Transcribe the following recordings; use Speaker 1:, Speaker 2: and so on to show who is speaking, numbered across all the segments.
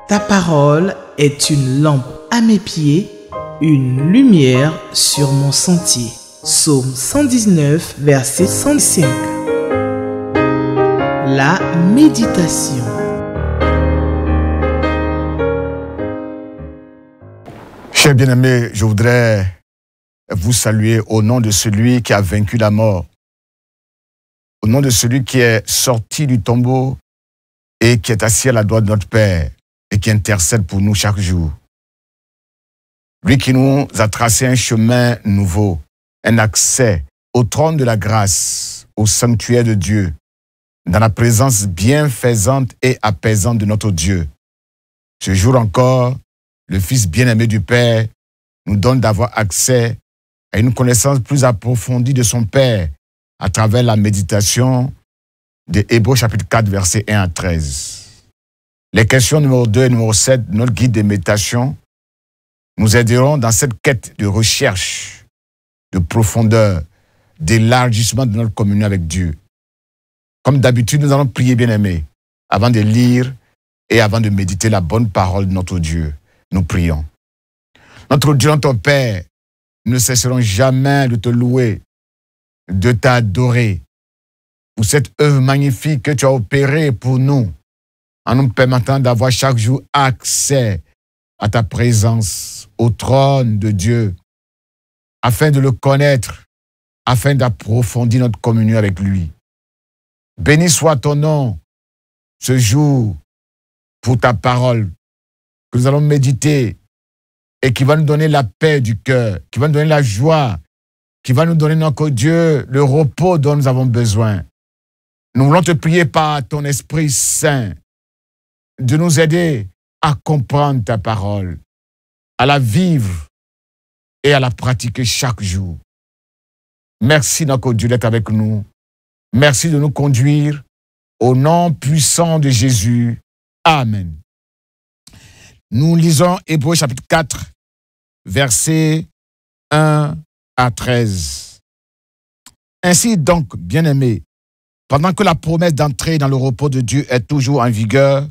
Speaker 1: Ta parole est une lampe à mes pieds, une lumière sur mon sentier. Psaume 119, verset 105. La méditation.
Speaker 2: Chers bien-aimés, je voudrais vous saluer au nom de celui qui a vaincu la mort, au nom de celui qui est sorti du tombeau et qui est assis à la droite de notre Père et qui intercède pour nous chaque jour. Lui qui nous a tracé un chemin nouveau, un accès au trône de la grâce, au sanctuaire de Dieu, dans la présence bienfaisante et apaisante de notre Dieu. Ce jour encore, le Fils bien-aimé du Père nous donne d'avoir accès à une connaissance plus approfondie de son Père à travers la méditation de Hébreux chapitre 4, versets 1 à 13. Les questions numéro 2 et numéro 7 de notre guide de méditation nous aideront dans cette quête de recherche, de profondeur, d'élargissement de notre communion avec Dieu. Comme d'habitude, nous allons prier, bien-aimés, avant de lire et avant de méditer la bonne parole de notre Dieu. Nous prions. Notre Dieu, notre Père, nous ne cesserons jamais de te louer, de t'adorer pour cette œuvre magnifique que tu as opérée pour nous, en nous permettant d'avoir chaque jour accès à ta présence, au trône de Dieu, afin de le connaître, afin d'approfondir notre communion avec lui. Béni soit ton nom ce jour pour ta parole que nous allons méditer et qui va nous donner la paix du cœur, qui va nous donner la joie, qui va nous donner, notre Dieu, le repos dont nous avons besoin. Nous voulons te prier par ton Esprit Saint de nous aider à comprendre ta parole, à la vivre et à la pratiquer chaque jour. Merci, notre Dieu, d'être avec nous. Merci de nous conduire au nom puissant de Jésus. Amen. Nous lisons Hébreux chapitre 4, versets 1 à 13. Ainsi donc, bien-aimés, pendant que la promesse d'entrer dans le repos de Dieu est toujours en vigueur,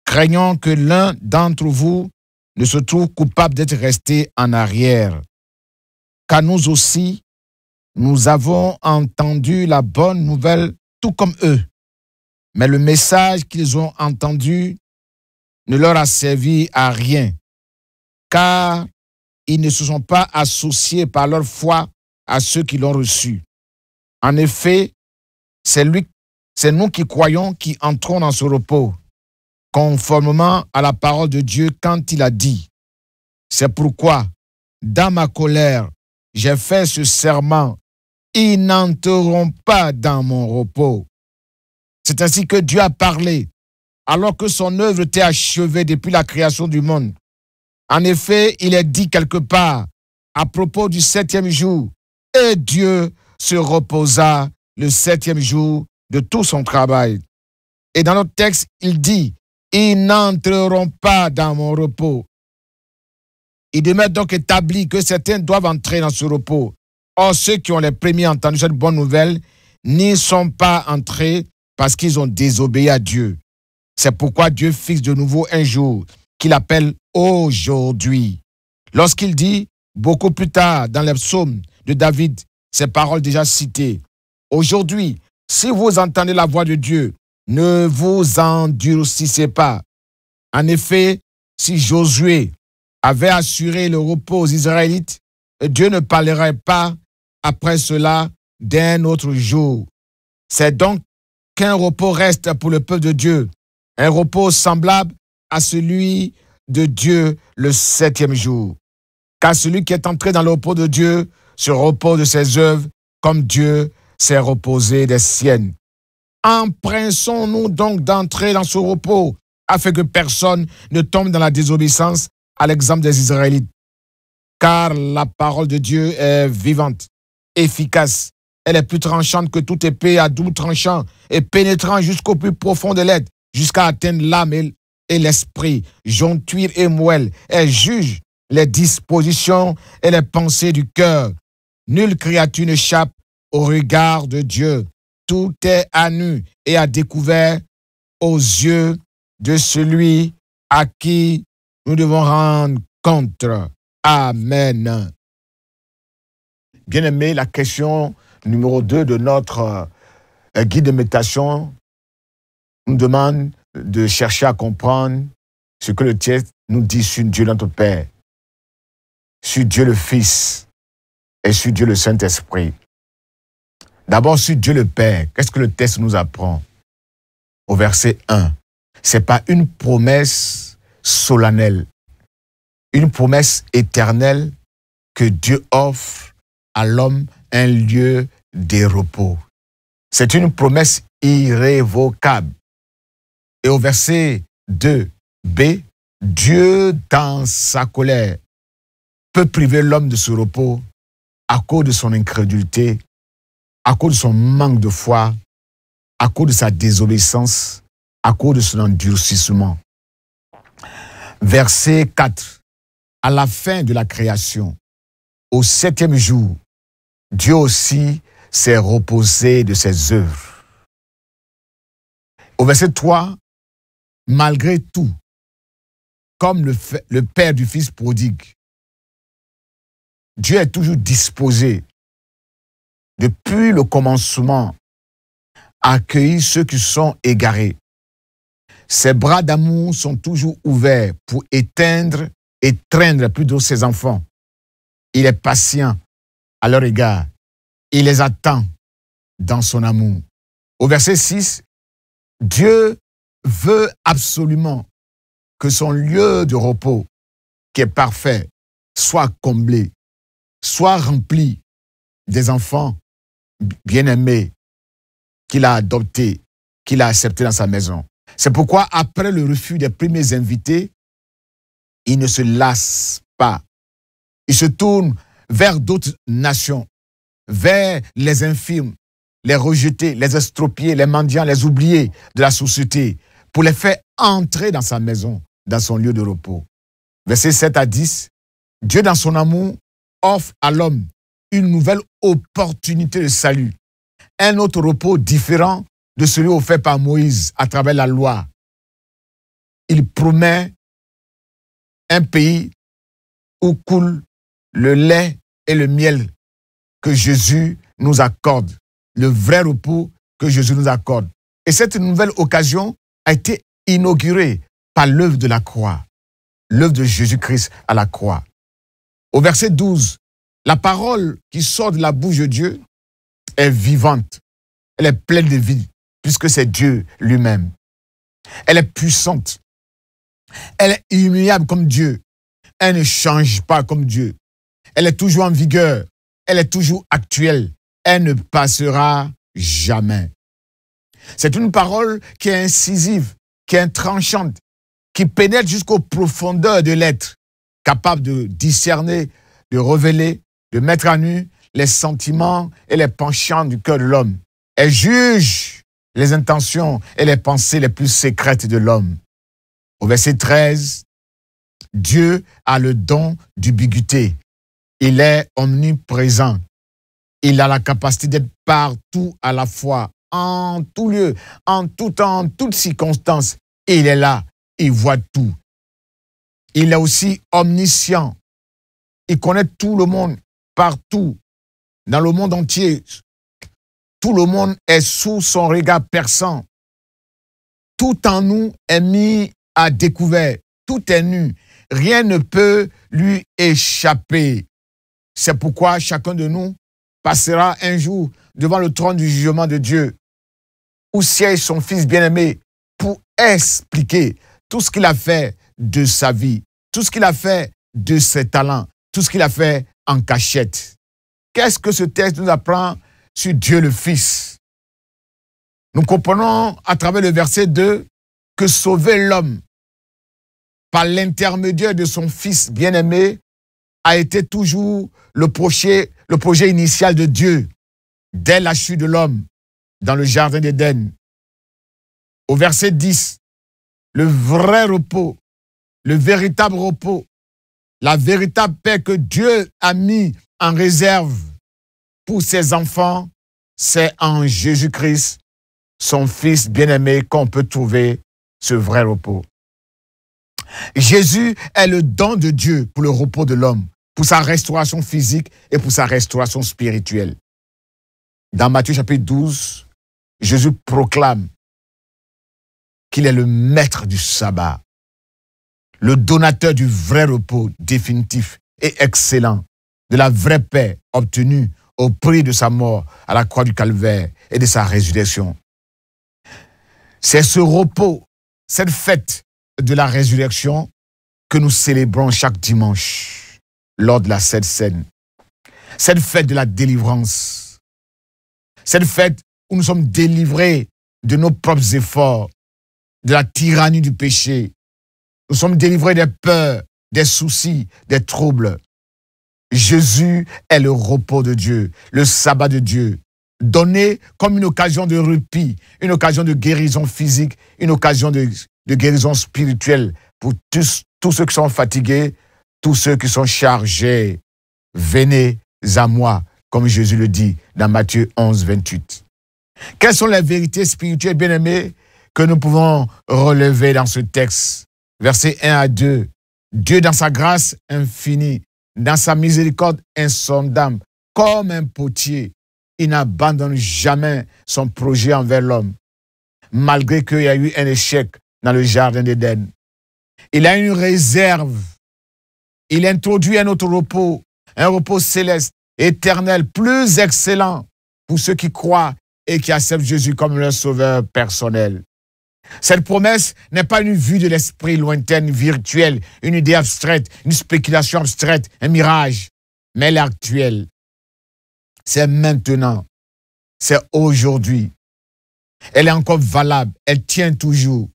Speaker 2: craignons que l'un d'entre vous ne se trouve coupable d'être resté en arrière. Car nous aussi, nous avons entendu la bonne nouvelle tout comme eux. Mais le message qu'ils ont entendu ne leur a servi à rien, car ils ne se sont pas associés par leur foi à ceux qui l'ont reçu. En effet, c'est nous qui croyons qui entrons dans ce repos, conformément à la parole de Dieu quand il a dit « C'est pourquoi, dans ma colère, j'ai fait ce serment, ils n'entreront pas dans mon repos. » C'est ainsi que Dieu a parlé, alors que son œuvre était achevée depuis la création du monde. En effet, il est dit quelque part, à propos du 7e jour, « Et Dieu se reposa le 7e jour de tout son travail. » Et dans notre texte, il dit, « Ils n'entreront pas dans mon repos. » Il demeure donc établi que certains doivent entrer dans ce repos. Or, ceux qui ont les premiers entendu cette bonne nouvelle n'y sont pas entrés parce qu'ils ont désobéi à Dieu. C'est pourquoi Dieu fixe de nouveau un jour qu'il appelle aujourd'hui. Lorsqu'il dit, beaucoup plus tard dans les psaumes de David, ces paroles déjà citées, « Aujourd'hui, si vous entendez la voix de Dieu, ne vous endurcissez pas. » En effet, si Josué avait assuré le repos aux Israélites, Dieu ne parlerait pas après cela d'un autre jour. C'est donc qu'un repos reste pour le peuple de Dieu, un repos semblable à celui de Dieu le 7e jour. Car celui qui est entré dans le repos de Dieu se repose de ses œuvres comme Dieu s'est reposé des siennes. Empressons-nous donc d'entrer dans ce repos afin que personne ne tombe dans la désobéissance à l'exemple des Israélites. Car la parole de Dieu est vivante, efficace. Elle est plus tranchante que toute épée à double tranchant et pénétrant jusqu'au plus profond de l'être, jusqu'à atteindre l'âme et l'esprit, jointure et moelle. Elle juge les dispositions et les pensées du cœur. Nulle créature n'échappe au regard de Dieu. Tout est à nu et à découvert aux yeux de celui à qui nous devons rendre compte. Amen. Bien-aimé, la question numéro 2 de notre guide de méditation nous demande de chercher à comprendre ce que le texte nous dit sur Dieu notre Père, sur Dieu le Fils et sur Dieu le Saint-Esprit. D'abord, sur Dieu le Père, qu'est-ce que le texte nous apprend? Au verset 1, ce n'est pas une promesse solennelle, une promesse éternelle que Dieu offre à l'homme un lieu de repos. C'est une promesse irrévocable. Et au verset 2b, Dieu, dans sa colère, peut priver l'homme de ce repos à cause de son incrédulité, à cause de son manque de foi, à cause de sa désobéissance, à cause de son endurcissement. Verset 4. À la fin de la création, au 7e jour, Dieu aussi s'est reposé de ses œuvres. Au verset 3, malgré tout, comme le Père du Fils prodigue, Dieu est toujours disposé, depuis le commencement, à accueillir ceux qui sont égarés. Ses bras d'amour sont toujours ouverts pour éteindre et traîner plutôt ses enfants. Il est patient à leur égard. Il les attend dans son amour. Au verset 6, Dieu veut absolument que son lieu de repos, qui est parfait, soit comblé, soit rempli des enfants bien-aimés qu'il a adoptés, qu'il a acceptés dans sa maison. C'est pourquoi, après le refus des premiers invités, il ne se lasse pas. Il se tourne vers d'autres nations, vers les infirmes, les rejetés, les estropiés, les mendiants, les oubliés de la société, pour les faire entrer dans sa maison, dans son lieu de repos. Versets 7 à 10, Dieu, dans son amour, offre à l'homme une nouvelle opportunité de salut, un autre repos différent de celui offert par Moïse à travers la loi. Il promet un pays où coule le lait et le miel que Jésus nous accorde, le vrai repos que Jésus nous accorde. Et cette nouvelle occasion a été inaugurée par l'œuvre de la croix, l'œuvre de Jésus-Christ à la croix. Au verset 12, la parole qui sort de la bouche de Dieu est vivante, elle est pleine de vie, puisque c'est Dieu lui-même. Elle est puissante, elle est immuable comme Dieu, elle ne change pas comme Dieu, elle est toujours en vigueur, elle est toujours actuelle, elle ne passera jamais. C'est une parole qui est incisive, qui est tranchante, qui pénètre jusqu'aux profondeurs de l'être, capable de discerner, de révéler, de mettre à nu les sentiments et les penchants du cœur de l'homme. Elle juge les intentions et les pensées les plus secrètes de l'homme. Au verset 13, Dieu a le don d'ubiquité. Il est omniprésent. Il a la capacité d'être partout à la fois, en tout lieu, en tout temps, en toutes circonstances. Il est là, il voit tout. Il est aussi omniscient. Il connaît tout le monde, partout, dans le monde entier. Tout le monde est sous son regard perçant. Tout en nous est mis à découvert. Tout est nu. Rien ne peut lui échapper. C'est pourquoi chacun de nous passera un jour devant le trône du jugement de Dieu, où siège son Fils bien-aimé pour expliquer tout ce qu'il a fait de sa vie, tout ce qu'il a fait de ses talents, tout ce qu'il a fait en cachette. Qu'est-ce que ce texte nous apprend sur Dieu le Fils? Nous comprenons à travers le verset 2 que sauver l'homme par l'intermédiaire de son Fils bien-aimé a été toujours le projet initial de Dieu dès la chute de l'homme dans le jardin d'Éden. Au verset 10, le vrai repos, le véritable repos, la véritable paix que Dieu a mis en réserve pour ses enfants, c'est en Jésus-Christ, son Fils bien-aimé, qu'on peut trouver ce vrai repos. Jésus est le don de Dieu pour le repos de l'homme, pour sa restauration physique et pour sa restauration spirituelle. Dans Matthieu chapitre 12, Jésus proclame qu'il est le maître du sabbat, le donateur du vrai repos définitif et excellent, de la vraie paix obtenue au prix de sa mort à la croix du calvaire et de sa résurrection. C'est ce repos, cette fête de la résurrection que nous célébrons chaque dimanche lors de la Sainte Seine. Cette fête de la délivrance, cette fête où nous sommes délivrés de nos propres efforts, de la tyrannie du péché. Nous sommes délivrés des peurs, des soucis, des troubles. Jésus est le repos de Dieu, le sabbat de Dieu, donné comme une occasion de répit, une occasion de guérison physique, une occasion de guérison spirituelle pour tous ceux qui sont fatigués, tous ceux qui sont chargés. Venez à moi, comme Jésus le dit dans Matthieu 11, 28. Quelles sont les vérités spirituelles, bien-aimées, que nous pouvons relever dans ce texte? Versets 1 à 2. Dieu, dans sa grâce infinie, dans sa miséricorde insondable, comme un potier, il n'abandonne jamais son projet envers l'homme, malgré qu'il y a eu un échec dans le jardin d'Éden. Il a une réserve. Il introduit un autre repos, un repos céleste, éternel, plus excellent pour ceux qui croient et qui acceptent Jésus comme leur sauveur personnel. Cette promesse n'est pas une vue de l'esprit lointaine, virtuelle, une idée abstraite, une spéculation abstraite, un mirage, mais elle est actuelle. C'est maintenant, c'est aujourd'hui. Elle est encore valable, elle tient toujours.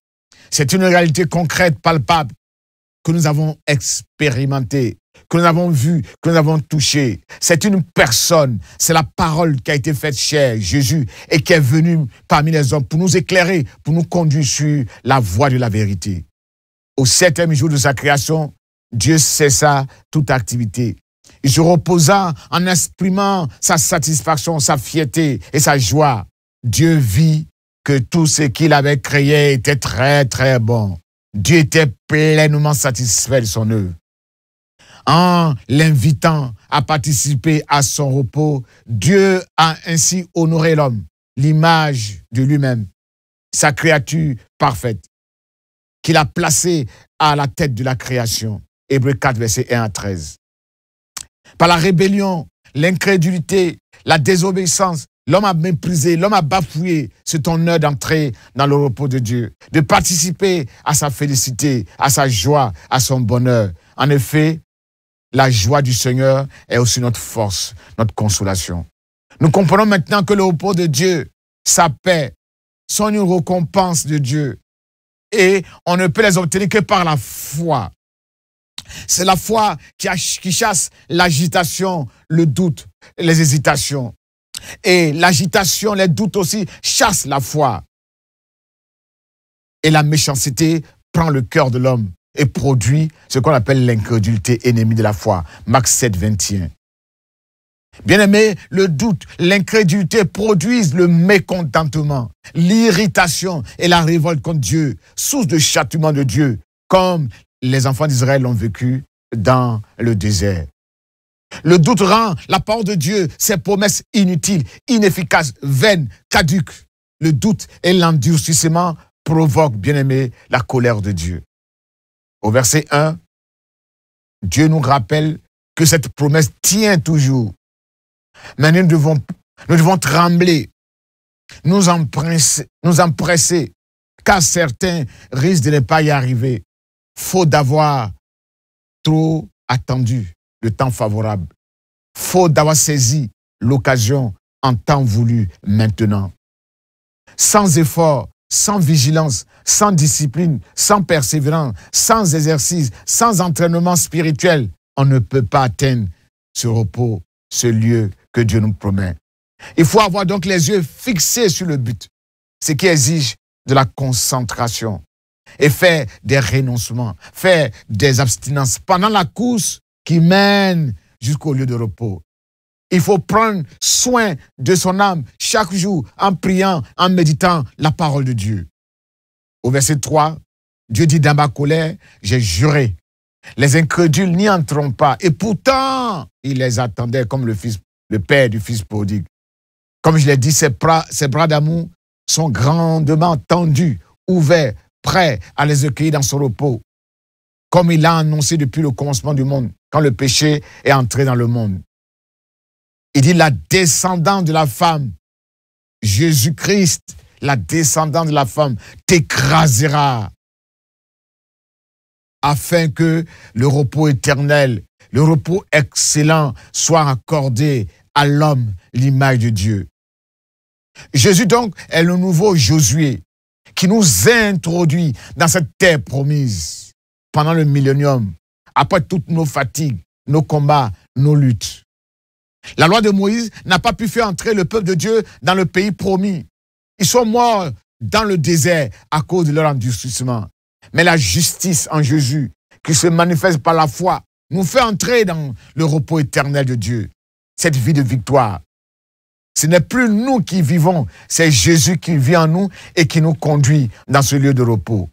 Speaker 2: C'est une réalité concrète, palpable, que nous avons expérimentée, que nous avons vue, que nous avons touchée. C'est une personne, c'est la parole qui a été faite chair, Jésus, et qui est venu parmi les hommes pour nous éclairer, pour nous conduire sur la voie de la vérité. Au 7e jour de sa création, Dieu cessa toute activité. Il se reposa en exprimant sa satisfaction, sa fierté et sa joie. Dieu vit que tout ce qu'il avait créé était très, très bon. Dieu était pleinement satisfait de son œuvre. En l'invitant à participer à son repos, Dieu a ainsi honoré l'homme, l'image de lui-même, sa créature parfaite, qu'il a placée à la tête de la création. Hébreux 4, versets 1 à 13. Par la rébellion, l'incrédulité, la désobéissance, l'homme a méprisé, l'homme a bafoué cet honneur d'entrer dans le repos de Dieu, de participer à sa félicité, à sa joie, à son bonheur. En effet, la joie du Seigneur est aussi notre force, notre consolation. Nous comprenons maintenant que le repos de Dieu, sa paix, sont une récompense de Dieu. Et on ne peut les obtenir que par la foi. C'est la foi qui chasse l'agitation, le doute, les hésitations. Et l'agitation, les doutes aussi chassent la foi. Et la méchanceté prend le cœur de l'homme et produit ce qu'on appelle l'incrédulité, ennemie de la foi. Marc 7, 21. Bien-aimé, le doute, l'incrédulité produisent le mécontentement, l'irritation et la révolte contre Dieu, source de châtiment de Dieu, comme les enfants d'Israël l'ont vécu dans le désert. Le doute rend la parole de Dieu, ses promesses inutiles, inefficaces, vaines, caduques. Le doute et l'endurcissement provoquent, bien-aimé, la colère de Dieu. Au verset 1, Dieu nous rappelle que cette promesse tient toujours. Mais nous devons trembler, nous empresser, car certains risquent de ne pas y arriver, faute d'avoir trop attendu le temps favorable, faute d'avoir saisi l'occasion en temps voulu maintenant. Sans effort, sans vigilance, sans discipline, sans persévérance, sans exercice, sans entraînement spirituel, on ne peut pas atteindre ce repos, ce lieu que Dieu nous promet. Il faut avoir donc les yeux fixés sur le but, ce qui exige de la concentration et faire des renoncements, faire des abstinences pendant la course qui mène jusqu'au lieu de repos. Il faut prendre soin de son âme chaque jour en priant, en méditant la parole de Dieu. Au verset 3, Dieu dit, dans ma colère, j'ai juré. Les incrédules n'y entreront pas. Et pourtant, il les attendait comme le père du fils prodigue. Comme je l'ai dit, ses bras d'amour sont grandement tendus, ouverts, prêts à les accueillir dans son repos. Comme il l'a annoncé depuis le commencement du monde, quand le péché est entré dans le monde. Il dit, la descendante de la femme, Jésus-Christ, la descendante de la femme, t'écrasera, afin que le repos éternel, le repos excellent soit accordé à l'homme, l'image de Dieu. Jésus donc est le nouveau Josué qui nous introduit dans cette terre promise pendant le millénium, après toutes nos fatigues, nos combats, nos luttes. La loi de Moïse n'a pas pu faire entrer le peuple de Dieu dans le pays promis. Ils sont morts dans le désert à cause de leur endurcissement. Mais la justice en Jésus, qui se manifeste par la foi, nous fait entrer dans le repos éternel de Dieu. Cette vie de victoire. Ce n'est plus nous qui vivons, c'est Jésus qui vit en nous et qui nous conduit dans ce lieu de repos.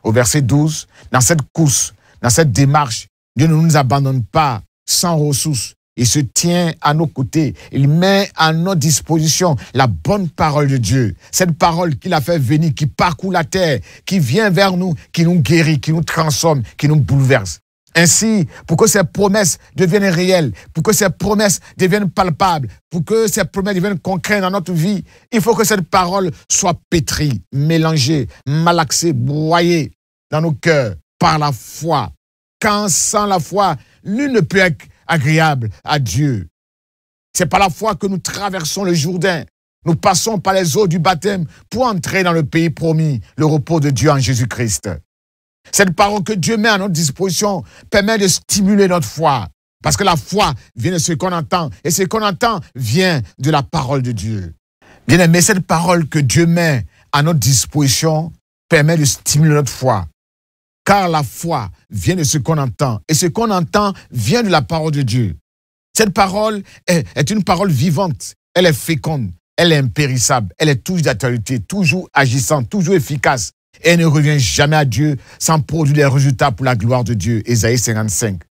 Speaker 2: Au verset 12, dans cette course, dans cette démarche, Dieu ne nous abandonne pas sans ressources. Il se tient à nos côtés. Il met à notre disposition la bonne parole de Dieu. Cette parole qu'il a fait venir, qui parcourt la terre, qui vient vers nous, qui nous guérit, qui nous transforme, qui nous bouleverse. Ainsi, pour que ces promesses deviennent réelles, pour que ces promesses deviennent palpables, pour que ces promesses deviennent concrètes dans notre vie, il faut que cette parole soit pétrie, mélangée, malaxée, broyée dans nos cœurs par la foi. Quand sans la foi, nul ne peut être agréable à Dieu. C'est par la foi que nous traversons le Jourdain. Nous passons par les eaux du baptême pour entrer dans le pays promis, le repos de Dieu en Jésus-Christ. Cette parole que Dieu met à notre disposition permet de stimuler notre foi. Parce que la foi vient de ce qu'on entend. Et ce qu'on entend vient de la parole de Dieu. Bien aimé, cette parole que Dieu met à notre disposition permet de stimuler notre foi. Car la foi vient de ce qu'on entend. Et ce qu'on entend vient de la parole de Dieu. Cette parole est une parole vivante. Elle est féconde. Elle est impérissable. Elle est toujours d'actualité, toujours agissante, toujours efficace. Et elle ne revient jamais à Dieu sans produire les résultats pour la gloire de Dieu. Ésaïe 55.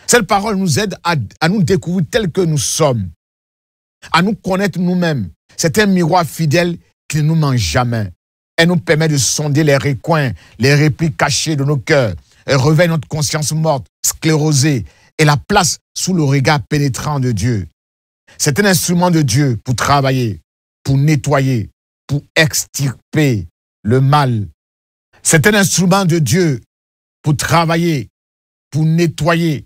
Speaker 2: Cette parole nous aide à nous découvrir tels que nous sommes, à nous connaître nous-mêmes. C'est un miroir fidèle qui ne nous ment jamais. Elle nous permet de sonder les recoins, les replis cachés de nos cœurs. Elle réveille notre conscience morte, sclérosée, et la place sous le regard pénétrant de Dieu. C'est un instrument de Dieu pour travailler, pour nettoyer, pour extirper le mal. C'est un instrument de Dieu pour travailler, pour nettoyer,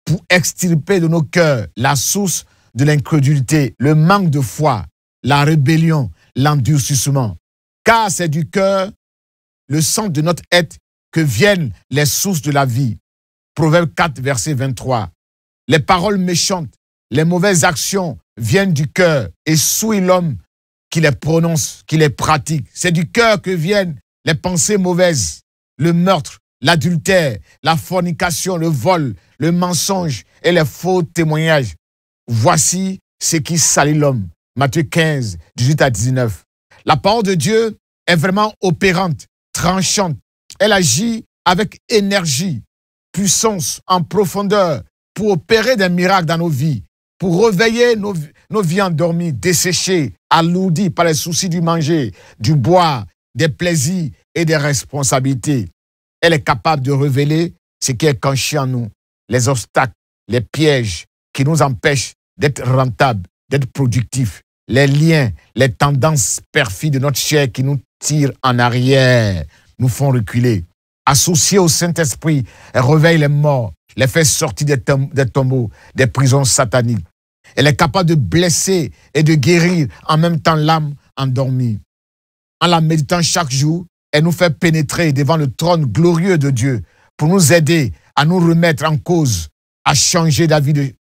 Speaker 2: pour extirper de nos cœurs la source de l'incrédulité, le manque de foi, la rébellion, l'endurcissement. Car c'est du cœur, le centre de notre être, que viennent les sources de la vie. Proverbe 4, verset 23. Les paroles méchantes, les mauvaises actions viennent du cœur et souillent l'homme qui les prononce, qui les pratique. C'est du cœur que viennent les pensées mauvaises, le meurtre, l'adultère, la fornication, le vol, le mensonge et les faux témoignages. Voici ce qui salit l'homme. Matthieu 15, 18 à 19. La parole de Dieu est vraiment opérante, tranchante. Elle agit avec énergie, puissance, en profondeur pour opérer des miracles dans nos vies, pour réveiller nos vies endormies, desséchées, alourdies par les soucis du manger, du boire, des plaisirs et des responsabilités. Elle est capable de révéler ce qui est caché en nous, les obstacles, les pièges qui nous empêchent d'être rentables, d'être productifs, les liens, les tendances perfides de notre chair qui nous tirent en arrière, nous font reculer. Associée au Saint-Esprit, elle réveille les morts, les fait sortir des tombeaux, des prisons sataniques. Elle est capable de blesser et de guérir en même temps l'âme endormie. En la méditant chaque jour, elle nous fait pénétrer devant le trône glorieux de Dieu pour nous aider à nous remettre en cause, à changer d'avis,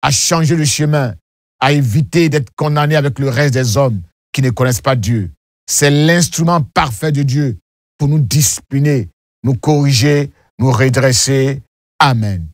Speaker 2: à changer de chemin, à éviter d'être condamnés avec le reste des hommes qui ne connaissent pas Dieu. C'est l'instrument parfait de Dieu pour nous discipliner, nous corriger, nous redresser. Amen.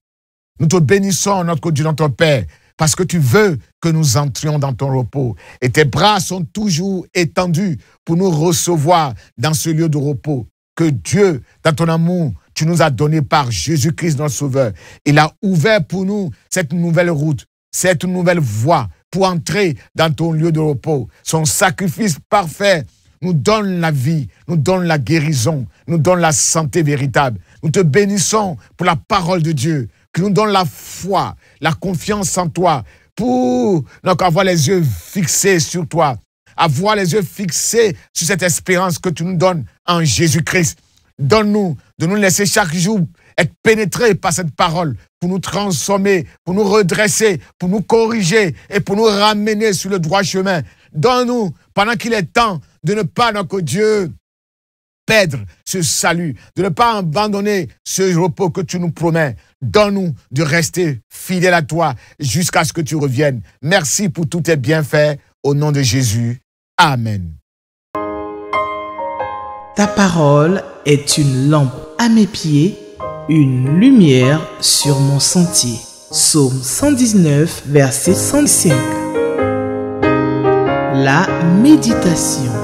Speaker 2: Nous te bénissons, notre Dieu, notre Père, parce que tu veux que nous entrions dans ton repos. Et tes bras sont toujours étendus pour nous recevoir dans ce lieu de repos. que Dieu, dans ton amour, tu nous as donné par Jésus-Christ, notre Sauveur. Il a ouvert pour nous cette nouvelle route, cette nouvelle voie pour entrer dans ton lieu de repos. Son sacrifice parfait nous donne la vie, nous donne la guérison, nous donne la santé véritable. Nous te bénissons pour la parole de Dieu, qui nous donne la foi, la confiance en toi, pour donc avoir les yeux fixés sur toi, avoir les yeux fixés sur cette espérance que tu nous donnes en Jésus-Christ. Donne-nous de nous laisser chaque jour être pénétrés par cette parole pour nous transformer, pour nous redresser, pour nous corriger et pour nous ramener sur le droit chemin. Donne-nous, pendant qu'il est temps, de ne pas, notre Dieu, perdre ce salut, de ne pas abandonner ce repos que tu nous promets. Donne-nous de rester fidèles à toi jusqu'à ce que tu reviennes. Merci pour tous tes bienfaits. Au nom de Jésus. Amen.
Speaker 1: Ta parole est une lampe à mes pieds, une lumière sur mon sentier. Psaume 119, verset 105. La méditation.